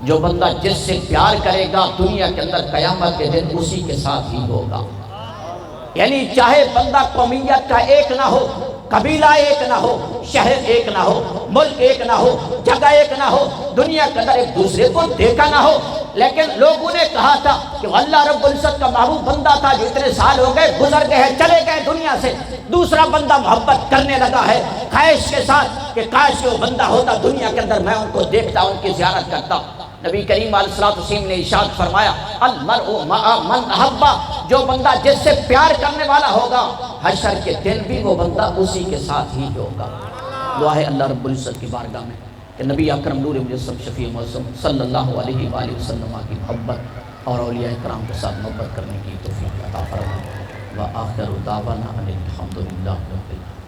جو بندہ جس سے پیار کرے گا دنیا کے اندر قیامت کے دن اسی کے ساتھ ہی ہوگا۔ یعنی چاہے بندہ قومیت کا ایک نہ ہو، قبیلہ ایک نہ ہو، شہر ایک نہ ہو، ملک ایک نہ ہو، جگہ ایک نہ ہو، دنیا کے اندر ایک دوسرے کو دیکھا نہ ہو، لیکن لوگوں نے کہا تھا کہ اللہ رب العزت کا محبوب بندہ تھا جو اتنے سال ہو گئے گزر گئے ہیں، چلے گئے دنیا سے، دوسرا بندہ محبت کرنے لگا ہے خواہش کے ساتھ کہ کاش کہ وہ بندہ ہوتا دنیا کے اندر، میں ان کو دیکھتا، ان کی زیارت کرتا۔ نبی کریم علیہ السلام نے ارشاد فرمایا المرء مع من احبہ، جو بندہ جس سے پیار کرنے والا ہوگا حشر کے دن بھی وہ بندہ اسی کے ساتھ ہی ہوگا۔ دعا ہے اللہ رب العزت کی بارگاہ میں کہ نبی اکرم نور مجسم شفیع معصوم صلی اللہ علیہ وآلہ وسلم کی محبت اور اولیاء کرام کے ساتھ محبت کرنے کی توفیق عطا فرمائے۔ وآخر دعوانا ان الحمدللہ رب العالمین۔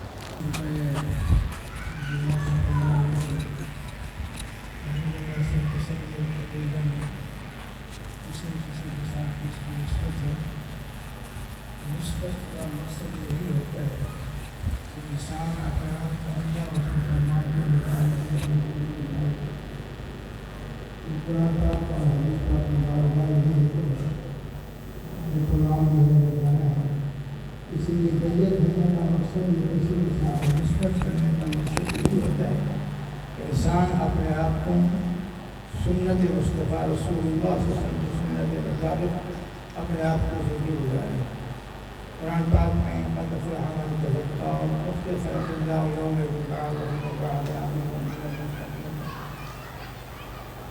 اسی لیے طبیعت بننے کا مقصد اسی کے ساتھ نسبت کرنے کا مقصد یہی ہوتا ہے کہ انسان اپنے آپ کو سنت مصطفیٰ رسول اللہ صلی اللہ علیہ وسلم کی سنت کے مطابق اپنے آپ کو زندگی گزارے۔ قرآن پاک میں قد افلح من تزکیٰ وقد خسر یوم القیامہ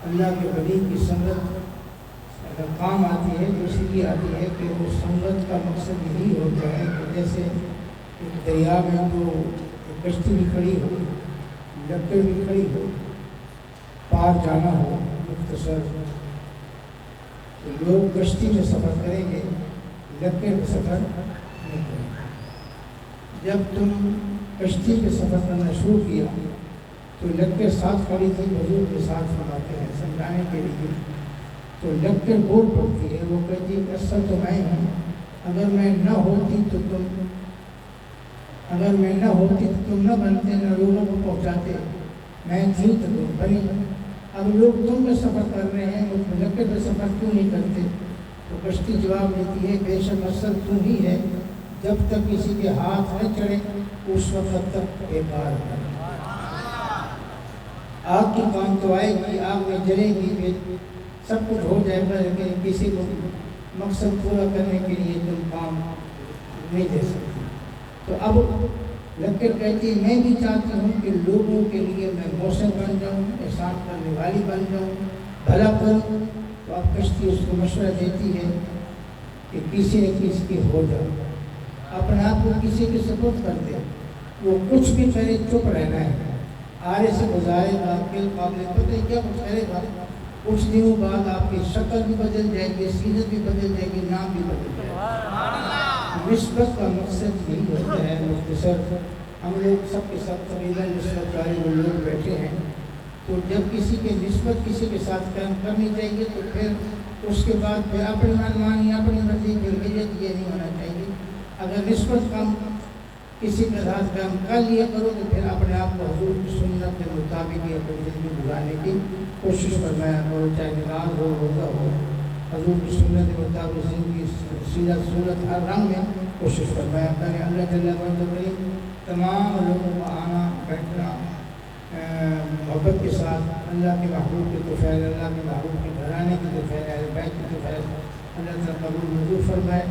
اللہ کے ولی کی سنت اگر کام آتی ہے تو اسی لیے آتی ہے کہ وہ سنت کا مقصد یہی ہوتا ہے کہ جیسے ایک دریا میں تو ایک کشتی بھی کھڑی ہو، لکڑ بھی کھڑی ہو، پار جانا ہو مختصر، تو لوگ کشتی میں سفر کریں گے، لکڑ میں سفر نہیں کریں گے۔ جب تم کشتی پہ سفر کرنا شروع کیا تو لکڑ ساتھ کھڑی تھی، حضور کے ساتھ فرماتے ہیں سمجھانے کے لیے، تو لکڑ بول پڑتی ہے، وہ کہتی ہے اصل تو میں ہوں، اگر میں نہ ہوتی تو تم نہ بنتے، نہ لوگوں کو پہنچاتے، میں تھی تو تم بنی۔ اب لوگ تم میں سفر کر رہے ہیں، وہ لکڑ پہ سفر کیوں نہیں کرتے؟ تو کشتی جواب دیتی ہے بے شک اصل تم ہی ہے، جب تک کسی کے ہاتھ نہ چڑھے اس وقت تک بیکار ہے۔ آگ کی کام تو آئے گی، آگ میں جلے گی، پھر سب کچھ ہو جائے گا، لیکن کسی کو مقصد پورا کرنے کے لیے تم کام نہیں دے سکتے۔ تو اب لکڑ کہتی ہے میں بھی چاہتی ہوں کہ لوگوں کے لیے میں موثر بن جاؤں، احسان کرنے والی بن جاؤں، بھلا کروں۔ تو اب کشتی اس کو مشورہ دیتی ہے کہ کسی نہ کسی کی ہو جاؤ، اپنے آپ کو کسی کے سپرد کر دے، وہ کچھ بھی کرے چپ رہنا ہے، آرے سے گزارے گا، کے قابل پتہ ہے کیا کچھ کرے گا، کچھ دنوں بعد آپ کی شکل بھی بدل جائے گی، سیرت بھی بدل جائے گی، نام بھی بدل جائے گا۔ نسبت کا مقصد یہی ہوتا ہے۔ مختصر ہم لوگ سب کے ساتھ قبیلہ نسبت والے وہ لوگ بیٹھے ہیں، تو جب کسی کے نسبت کسی کے ساتھ قائم کرنی چاہیے تو پھر اس کے بعد پھر اپنی منمانی اپنی مرضی کی حمیت یہ نہیں ہونا چاہیے۔ اگر نسبت کم کسی کے ساتھ قائم کر لیا کرو تو پھر اپنے آپ کو حضور کی سنت کے مطابق یہ اپنی زندگی گزارنے کی کوشش فرمایا کرو، چاہے نماز ہو، روزہ ہو، حضور کی سنت کے مطابق زندگی سیرت سنت ہر رنگ میں کوشش فرمایا کریں۔ اللہ جل وعلا تمام لوگوں کو آنا بیٹھنا محبت کے ساتھ اللہ کے محبوب کے طفیل، اللہ کے محبوب کے گھرانے کے طفیل، اہل بیت کے طفیل اللہ تعالیٰ قبول منظور فرمائے۔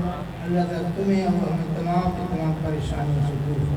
اللہ تعالیٰ تمہیں اور ہمیں تمام پریشانیوں سے دور فرمائے۔